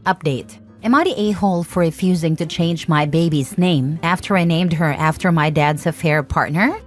Update. Am I the a-hole for refusing to change my baby's name after I named her after my dad's affair partner?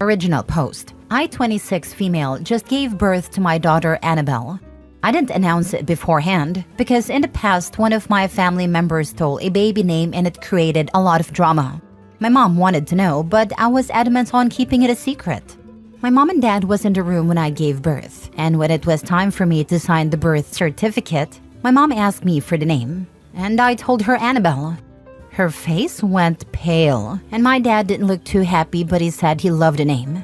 Original post. I, 26 female, just gave birth to my daughter Annabelle. I didn't announce it beforehand because in the past one of my family members stole a baby name and it created a lot of drama. My mom wanted to know, but I was adamant on keeping it a secret. My mom and dad was in the room when I gave birth, and when it was time for me to sign the birth certificate, my mom asked me for the name, and I told her Annabelle. Her face went pale, and my dad didn't look too happy, but he said he loved the name.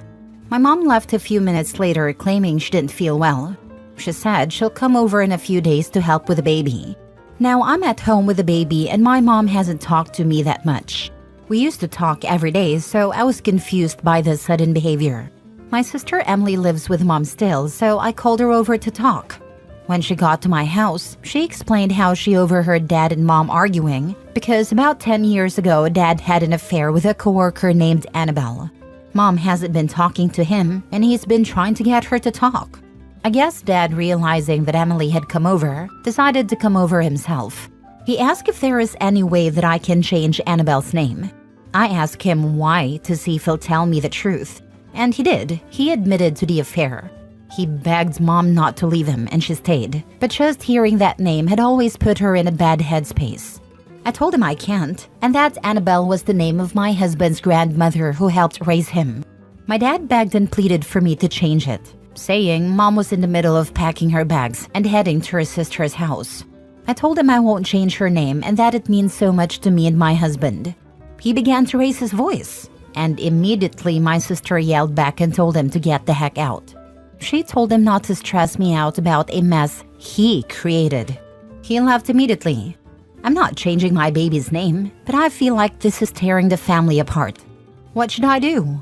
My mom left a few minutes later claiming she didn't feel well. She said she'll come over in a few days to help with the baby. Now I'm at home with the baby and my mom hasn't talked to me that much. We used to talk every day, so I was confused by this sudden behavior. My sister Emily lives with mom still, so I called her over to talk. When she got to my house, she explained how she overheard dad and mom arguing because about 10 years ago, dad had an affair with a coworker named Annabelle. Mom hasn't been talking to him and he's been trying to get her to talk. I guess dad, realizing that Emily had come over, decided to come over himself. He asked if there is any way that I can change Annabelle's name. I asked him why to see if he'll tell me the truth. And he did. He admitted to the affair. He begged mom not to leave him and she stayed. But just hearing that name had always put her in a bad headspace. I told him I can't, and that Annabelle was the name of my husband's grandmother who helped raise him. My dad begged and pleaded for me to change it, saying mom was in the middle of packing her bags and heading to her sister's house. I told him I won't change her name and that it means so much to me and my husband. He began to raise his voice, and immediately my sister yelled back and told him to get the heck out. She told him not to stress me out about a mess he created. He left immediately. I'm not changing my baby's name, but I feel like this is tearing the family apart. What should I do?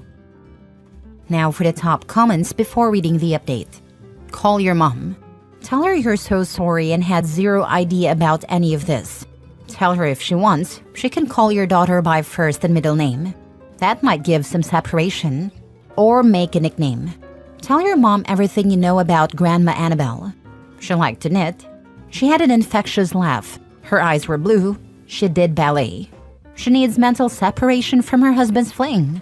Now for the top comments before reading the update. Call your mom. Tell her you're so sorry and had zero idea about any of this. Tell her if she wants, she can call your daughter by first and middle name. That might give some separation. Or make a nickname. Tell your mom everything you know about Grandma Annabelle. She liked to knit. She had an infectious laugh. Her eyes were blue. She did ballet. She needs mental separation from her husband's fling.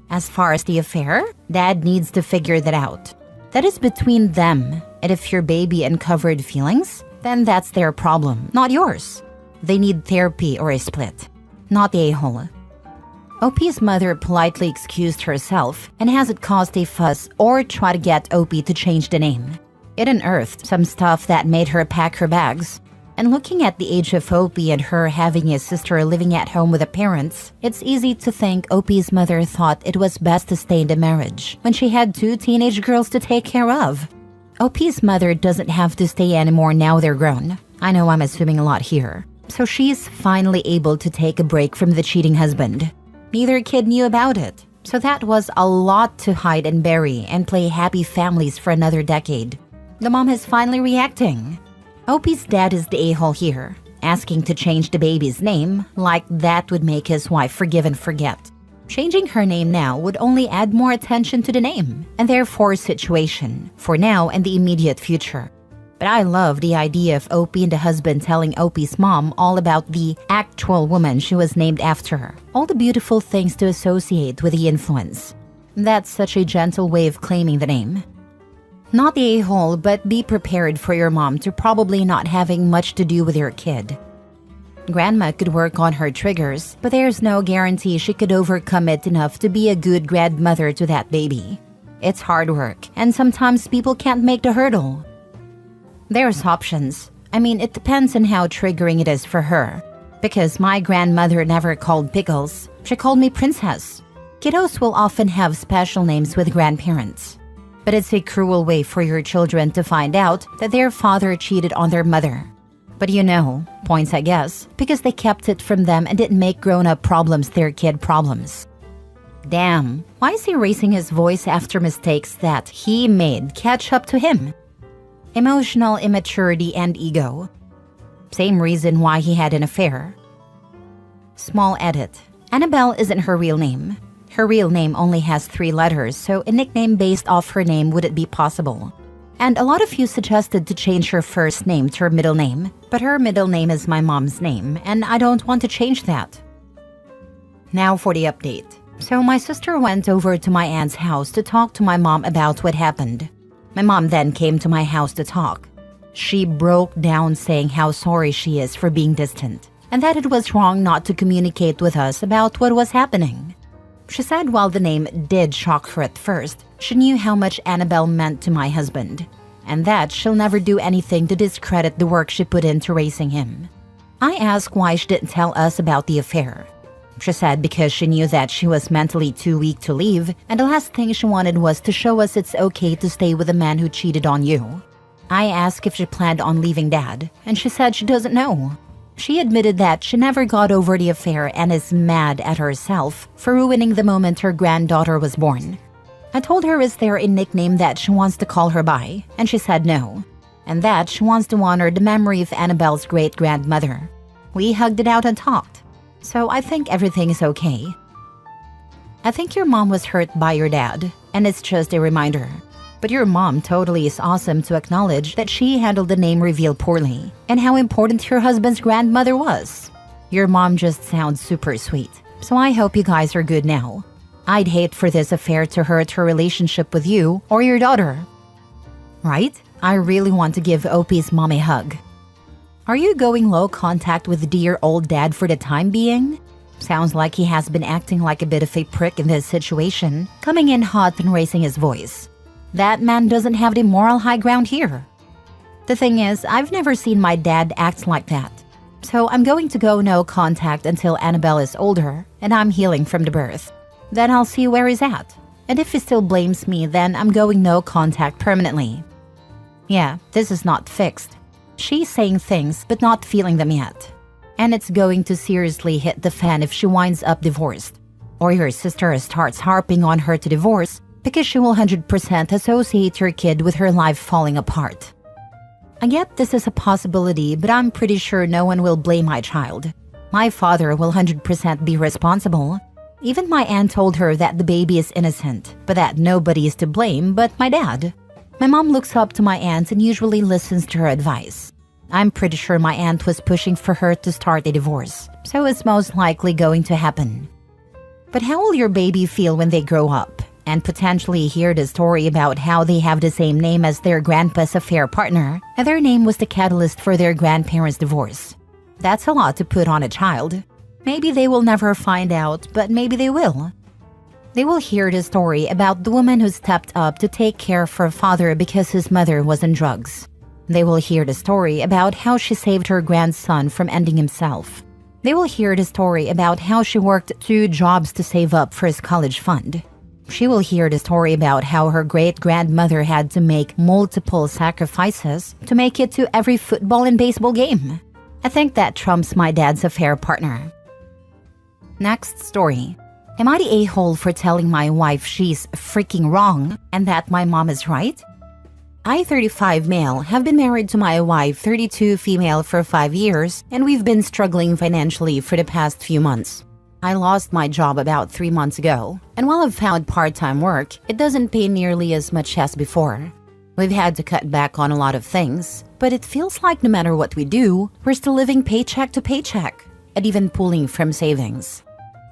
As far as the affair, dad needs to figure that out. That is between them, and if your baby uncovered feelings, then that's their problem, not yours. They need therapy or a split, not the a-hole. OP's mother politely excused herself and hasn't caused a fuss or tried to get OP to change the name. It unearthed some stuff that made her pack her bags. And looking at the age of OP and her having a sister living at home with the parents, it's easy to think OP's mother thought it was best to stay in the marriage when she had 2 teenage girls to take care of. OP's mother doesn't have to stay anymore now they're grown. I know I'm assuming a lot here. So she's finally able to take a break from the cheating husband. Neither kid knew about it, so that was a lot to hide and bury and play happy families for another decade. The mom is finally reacting. OP's dad is the a-hole here, asking to change the baby's name like that would make his wife forgive and forget. Changing her name now would only add more attention to the name and therefore situation for now and the immediate future. But I love the idea of OP and the husband telling OP's mom all about the actual woman she was named after, all the beautiful things to associate with the influence. That's such a gentle way of claiming the name. Not the a-hole, but be prepared for your mom to probably not having much to do with your kid. Grandma could work on her triggers, but there's no guarantee she could overcome it enough to be a good grandmother to that baby. It's hard work, and sometimes people can't make the hurdle. There's options. I mean, it depends on how triggering it is for her. Because my grandmother never called Pickles, she called me Princess. Kiddos will often have special names with grandparents. But it's a cruel way for your children to find out that their father cheated on their mother. But you know, points I guess, because they kept it from them and didn't make grown-up problems their kid problems. Damn, why is he raising his voice after mistakes that he made catch up to him? Emotional immaturity and ego. Same reason why he had an affair. Small edit. Annabelle isn't her real name. Her real name only has 3 letters, so a nickname based off her name wouldn't be possible. And a lot of you suggested to change her first name to her middle name, but her middle name is my mom's name, and I don't want to change that. Now for the update. So my sister went over to my aunt's house to talk to my mom about what happened. My mom then came to my house to talk. She broke down saying how sorry she is for being distant, and that it was wrong not to communicate with us about what was happening. She said while the name did shock her at first, she knew how much Annabelle meant to my husband, and that she'll never do anything to discredit the work she put into raising him. I asked why she didn't tell us about the affair. She said because she knew that she was mentally too weak to leave, and the last thing she wanted was to show us it's okay to stay with a man who cheated on you. I asked if she planned on leaving Dad, and she said she doesn't know. She admitted that she never got over the affair and is mad at herself for ruining the moment her granddaughter was born. I told her is there a nickname that she wants to call her by, and she said no, and that she wants to honor the memory of Annabelle's great-grandmother. We hugged it out and talked, so I think everything is okay. I think your mom was hurt by your dad, and it's just a reminder. But your mom totally is awesome to acknowledge that she handled the name reveal poorly and how important your husband's grandmother was. Your mom just sounds super sweet, so I hope you guys are good now. I'd hate for this affair to hurt her relationship with you or your daughter. Right? I really want to give Opie's mom a hug. Are you going low contact with dear old dad for the time being? Sounds like he has been acting like a bit of a prick in this situation, coming in hot and raising his voice. That man doesn't have the moral high ground here. The thing is, I've never seen my dad act like that. So I'm going to go no contact until Annabelle is older and I'm healing from the birth. Then I'll see where he's at. And if he still blames me, then I'm going no contact permanently. Yeah, this is not fixed. She's saying things but not feeling them yet. And it's going to seriously hit the fan if she winds up divorced. Or your sister starts harping on her to divorce, because she will 100% associate your kid with her life falling apart. I get this is a possibility, but I'm pretty sure no one will blame my child. My father will 100% be responsible. Even my aunt told her that the baby is innocent, but that nobody is to blame but my dad. My mom looks up to my aunt and usually listens to her advice. I'm pretty sure my aunt was pushing for her to start a divorce, so it's most likely going to happen. But how will your baby feel when they grow up and potentially hear the story about how they have the same name as their grandpa's affair partner, and their name was the catalyst for their grandparents' divorce? That's a lot to put on a child. Maybe they will never find out, but maybe they will. They will hear the story about the woman who stepped up to take care of her father because his mother was on drugs. They will hear the story about how she saved her grandson from ending himself. They will hear the story about how she worked 2 jobs to save up for his college fund. She will hear the story about how her great-grandmother had to make multiple sacrifices to make it to every football and baseball game. I think that trumps my dad's affair partner. Next story. Am I the a-hole for telling my wife she's freaking wrong and that my mom is right? I, 35 male, have been married to my wife, 32 female, for 5 years, and we've been struggling financially for the past few months. I lost my job about 3 months ago, and while I've found part-time work, it doesn't pay nearly as much as before. We've had to cut back on a lot of things, but it feels like no matter what we do, we're still living paycheck to paycheck, and even pulling from savings.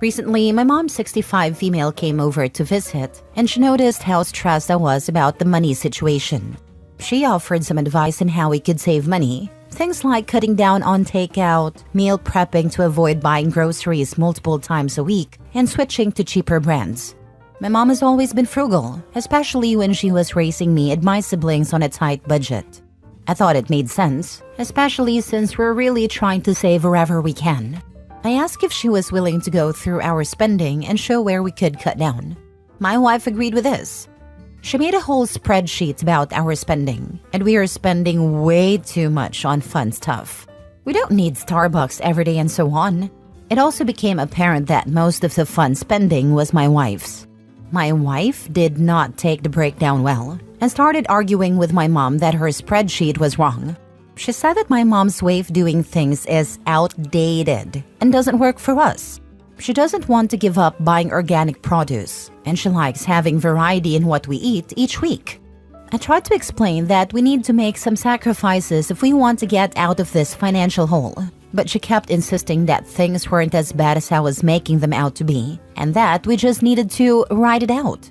Recently, my mom, 65 female, came over to visit, and she noticed how stressed I was about the money situation. She offered some advice on how we could save money. Things like cutting down on takeout, meal prepping to avoid buying groceries multiple times a week, and switching to cheaper brands. My mom has always been frugal, especially when she was raising me and my siblings on a tight budget. I thought it made sense, especially since we're really trying to save wherever we can. I asked if she was willing to go through our spending and show where we could cut down. My wife agreed with this. She made a whole spreadsheet about our spending, and we are spending way too much on fun stuff. We don't need Starbucks every day and so on. It also became apparent that most of the fun spending was my wife's. My wife did not take the breakdown well and started arguing with my mom that her spreadsheet was wrong. She said that my mom's way of doing things is outdated and doesn't work for us. She doesn't want to give up buying organic produce, and she likes having variety in what we eat each week. I tried to explain that we need to make some sacrifices if we want to get out of this financial hole, but she kept insisting that things weren't as bad as I was making them out to be, and that we just needed to ride it out.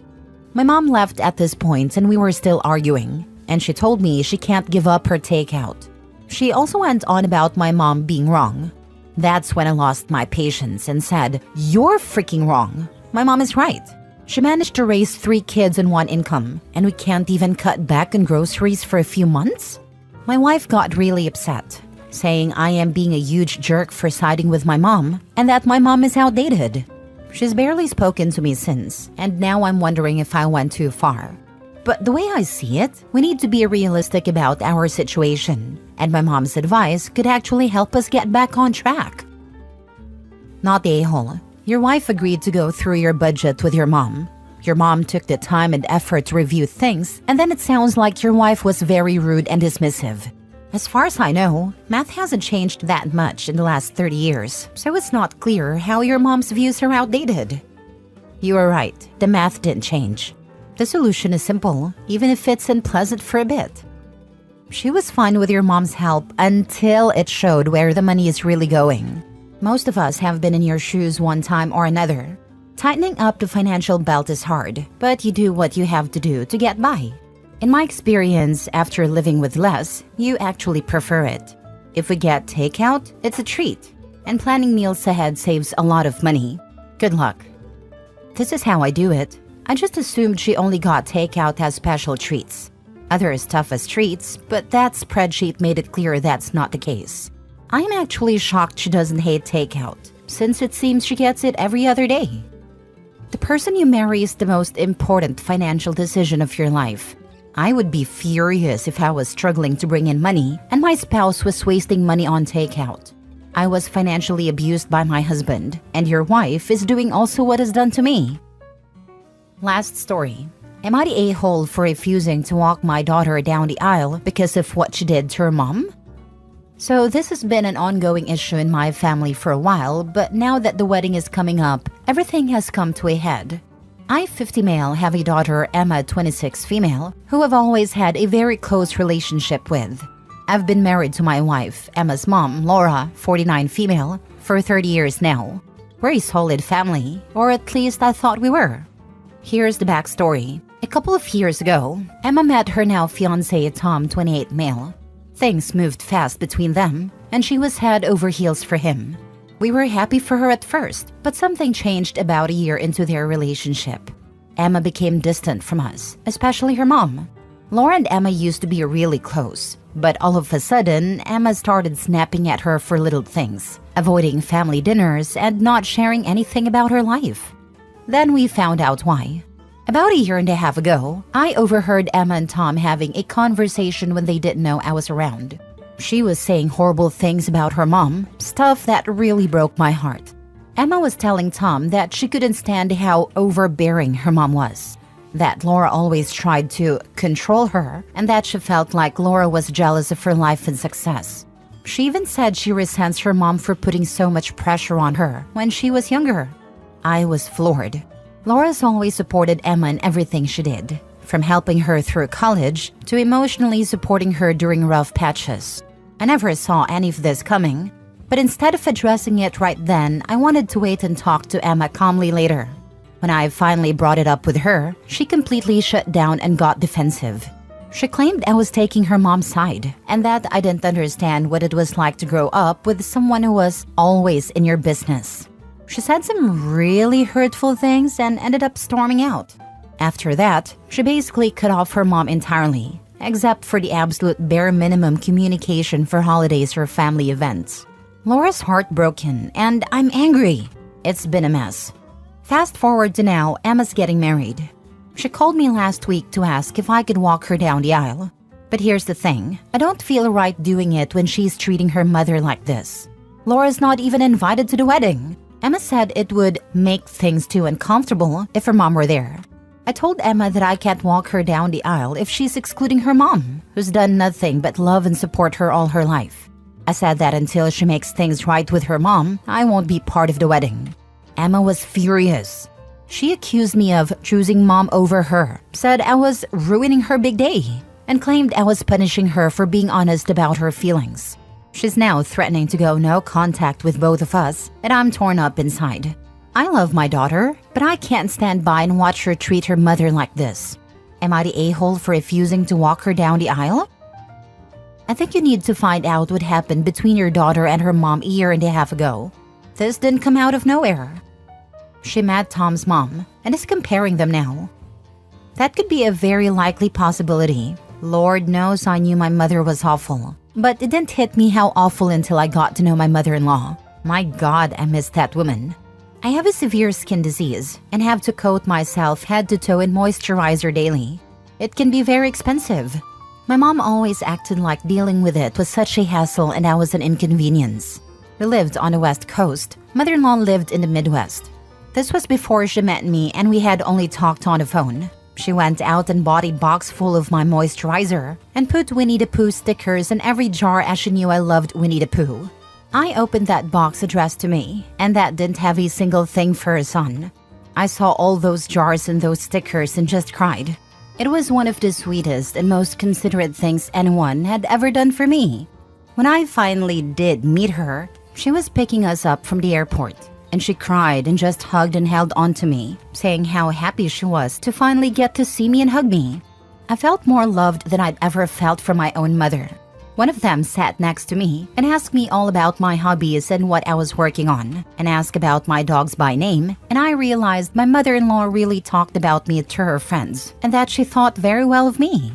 My mom left at this point and we were still arguing, and she told me she can't give up her takeout. She also went on about my mom being wrong. That's when I lost my patience and said, "You're freaking wrong. My mom is right. She managed to raise 3 kids on one income, and we can't even cut back on groceries for a few months?" My wife got really upset, saying I am being a huge jerk for siding with my mom and that my mom is outdated. She's barely spoken to me since, and now I'm wondering if I went too far. But the way I see it, we need to be realistic about our situation, and my mom's advice could actually help us get back on track. Not the a-hole. Your wife agreed to go through your budget with your mom. Your mom took the time and effort to review things, and then it sounds like your wife was very rude and dismissive. As far as I know, math hasn't changed that much in the last 30 years, so it's not clear how your mom's views are outdated. You are right, the math didn't change. The solution is simple, even if it's unpleasant for a bit. She was fine with your mom's help until it showed where the money is really going. Most of us have been in your shoes one time or another. Tightening up the financial belt is hard, but you do what you have to do to get by. In my experience, after living with less, you actually prefer it. If we get takeout, it's a treat, and planning meals ahead saves a lot of money. Good luck. This is how I do it. I just assumed she only got takeout as special treats. Other stuff as treats, but that spreadsheet made it clear that's not the case. I'm actually shocked she doesn't hate takeout, since it seems she gets it every other day. The person you marry is the most important financial decision of your life. I would be furious if I was struggling to bring in money and my spouse was wasting money on takeout. I was financially abused by my husband, and your wife is doing also what is done to me. Last story. Am I the a-hole for refusing to walk my daughter down the aisle because of what she did to her mom? So this has been an ongoing issue in my family for a while, but now that the wedding is coming up, everything has come to a head. I, 50 male, have a daughter, Emma, 26 female, who I've always had a very close relationship with. I've been married to my wife, Emma's mom, Laura, 49 female, for 30 years now. We're a solid family, or at least I thought we were. Here's the backstory. A couple of years ago, Emma met her now fiancé, Tom, 28 male. Things moved fast between them, and she was head over heels for him. We were happy for her at first, but something changed about a year into their relationship. Emma became distant from us, especially her mom. Laura and Emma used to be really close, but all of a sudden, Emma started snapping at her for little things, avoiding family dinners and not sharing anything about her life. Then we found out why. About a year and a half ago, I overheard Emma and Tom having a conversation when they didn't know I was around. She was saying horrible things about her mom, stuff that really broke my heart. Emma was telling Tom that she couldn't stand how overbearing her mom was, that Laura always tried to control her, and that she felt like Laura was jealous of her life and success. She even said she resents her mom for putting so much pressure on her when she was younger. I was floored. Laura's always supported Emma in everything she did, from helping her through college to emotionally supporting her during rough patches. I never saw any of this coming, but instead of addressing it right then, I wanted to wait and talk to Emma calmly later. When I finally brought it up with her, she completely shut down and got defensive. She claimed I was taking her mom's side, and that I didn't understand what it was like to grow up with someone who was always in your business. She said some really hurtful things and ended up storming out. After that, she basically cut off her mom entirely, except for the absolute bare minimum communication for holidays or family events. Laura's heartbroken, and I'm angry. It's been a mess. Fast forward to now, Emma's getting married. She called me last week to ask if I could walk her down the aisle. But here's the thing, I don't feel right doing it when she's treating her mother like this. Laura's not even invited to the wedding. Emma said it would make things too uncomfortable if her mom were there. I told Emma that I can't walk her down the aisle if she's excluding her mom, who's done nothing but love and support her all her life. I said that until she makes things right with her mom, I won't be part of the wedding. Emma was furious. She accused me of choosing mom over her, said I was ruining her big day, and claimed I was punishing her for being honest about her feelings. She's now threatening to go no contact with both of us, and I'm torn up inside. I love my daughter, but I can't stand by and watch her treat her mother like this. Am I the a-hole for refusing to walk her down the aisle? I think you need to find out what happened between your daughter and her mom a year and a half ago. This didn't come out of nowhere. She met Tom's mom and is comparing them now. That could be a very likely possibility. Lord knows I knew my mother was awful, but it didn't hit me how awful until I got to know my mother-in-law. My God, I miss that woman. I have a severe skin disease and have to coat myself head to toe in moisturizer daily. It can be very expensive. My mom always acted like dealing with it was such a hassle and I was an inconvenience. We lived on the West Coast. Mother-in-law lived in the Midwest. This was before she met me and we had only talked on the phone. She went out and bought a box full of my moisturizer and put Winnie the Pooh stickers in every jar as she knew I loved Winnie the Pooh. I opened that box addressed to me, and that didn't have a single thing for her son. I saw all those jars and those stickers and just cried. It was one of the sweetest and most considerate things anyone had ever done for me. When I finally did meet her, she was picking us up from the airport, and she cried and just hugged and held on to me, saying how happy she was to finally get to see me and hug me. I felt more loved than I'd ever felt from my own mother. One of them sat next to me and asked me all about my hobbies and what I was working on, and asked about my dogs by name, and I realized my mother-in-law really talked about me to her friends, and that she thought very well of me.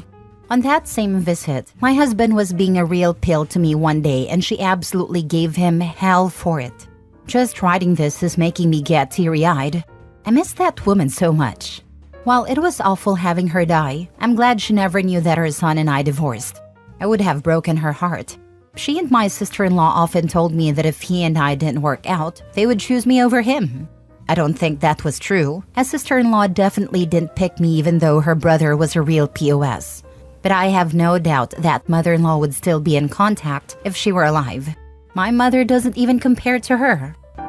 On that same visit, my husband was being a real pill to me one day and she absolutely gave him hell for it. Just writing this is making me get teary-eyed. I miss that woman so much. While it was awful having her die, I'm glad she never knew that her son and I divorced. I would have broken her heart. She and my sister-in-law often told me that if he and I didn't work out, they would choose me over him. I don't think that was true, as sister-in-law definitely didn't pick me even though her brother was a real POS. But I have no doubt that mother-in-law would still be in contact if she were alive. My mother doesn't even compare to her.